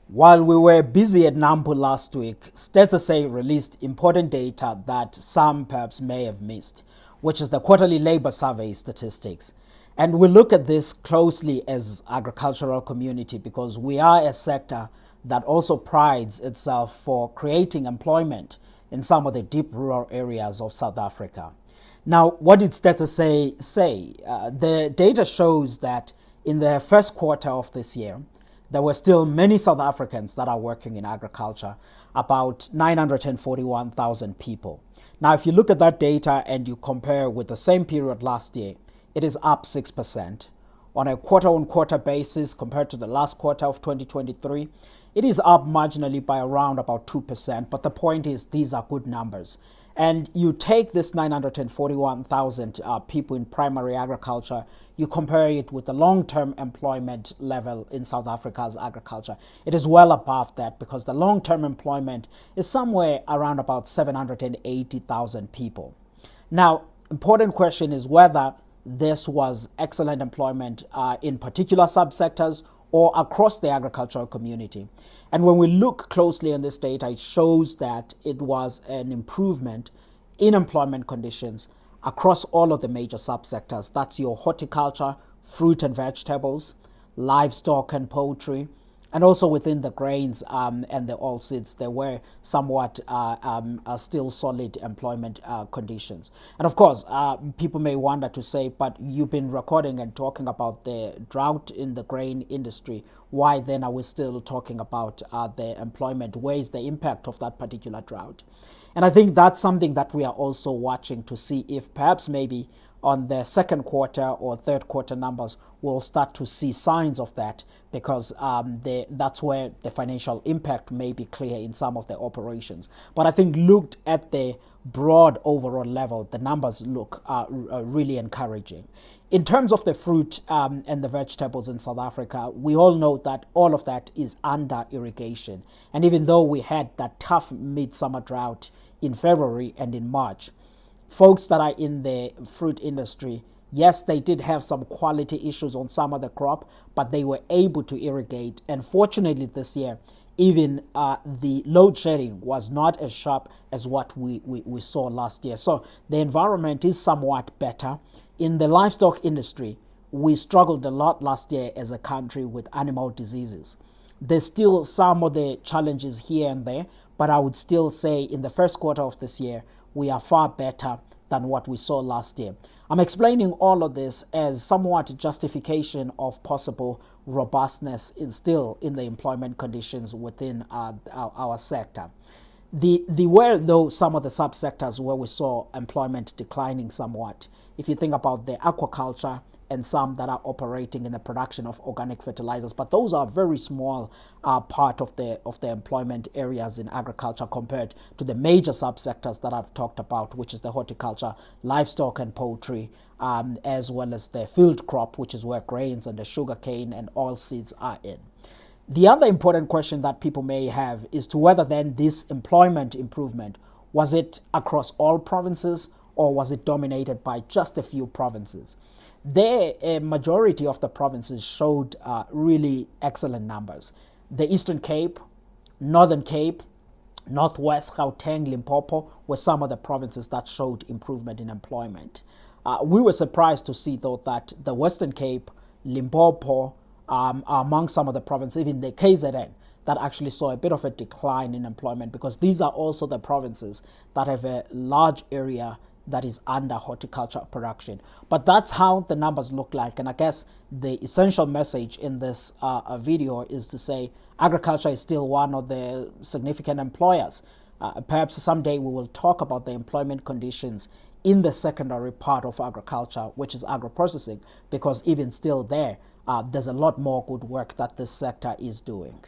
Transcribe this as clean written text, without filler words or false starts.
While we were busy at Nampo last week, StatsSA released important data that some perhaps may have missed, which is the quarterly labor survey statistics. And we look at this closely as agricultural community because we are a sector that also prides itself for creating employment in some of the deep rural areas of South Africa. Now, what did StatsSA say? The data shows that in the first quarter of this year, there were still many South Africans that are working in agriculture, about 941,000 people. Now, if you look at that data and you compare with the same period last year, it is up 6%. On a quarter-on-quarter basis, compared to the last quarter of 2023, it is up marginally by around about 2%. But the point is, these are good numbers. And you take this 941,000 people in primary agriculture, you compare it with the long-term employment level in South Africa's agriculture. It is well above that because the long-term employment is somewhere around about 780,000 people. Now, important question is whether this was excellent employment in particular subsectors or across the agricultural community. And when we look closely in this data, it shows that it was an improvement in employment conditions across all of the major subsectors. That's your horticulture, fruit and vegetables, livestock and poultry, and also within the grains and the oilseeds, there were somewhat still solid employment conditions. And of course, people may wonder to say, but you've been recording and talking about the drought in the grain industry. Why then are we still talking about the employment? Where is the impact of that particular drought? And I think that's something that we are also watching to see if perhaps maybe on the second quarter or third quarter numbers, we'll start to see signs of that because that's where the financial impact may be clear in some of the operations. But I think looked at the broad overall level, the numbers look really encouraging. In terms of the fruit and the vegetables in South Africa, we all know that all of that is under irrigation. And even though we had that tough midsummer drought in February and in March, folks that are in the fruit industry, yes, they did have some quality issues on some of the crop, but they were able to irrigate. And fortunately this year, even the load shedding was not as sharp as what we saw last year. So the environment is somewhat better. In the livestock industry, we struggled a lot last year as a country with animal diseases. There's still some of the challenges here and there, but I would still say in the first quarter of this year, we are far better than what we saw last year. I'm explaining all of this as somewhat justification of possible robustness still in the employment conditions within our sector. The were though some of the subsectors where we saw employment declining somewhat. If you think about the aquaculture and some that are operating in the production of organic fertilizers, but those are very small part of the employment areas in agriculture compared to the major subsectors that I've talked about, which is the horticulture, livestock and poultry, as well as the field crop, which is where grains and the sugarcane and oilseeds are in. The other important question that people may have is to whether then this employment improvement, was it across all provinces or was it dominated by just a few provinces? A majority of the provinces showed really excellent numbers. The Eastern Cape, Northern Cape, Northwest, Gauteng, Limpopo were some of the provinces that showed improvement in employment. We were surprised to see, though, that the Western Cape, Limpopo, are among some of the provinces, even the KZN, that actually saw a bit of a decline in employment because these are also the provinces that have a large area that is under horticulture production. But that's how the numbers look like. And I guess the essential message in this video is to say agriculture is still one of the significant employers. Perhaps someday we will talk about the employment conditions in the secondary part of agriculture, which is agro-processing, because even still there's a lot more good work that this sector is doing.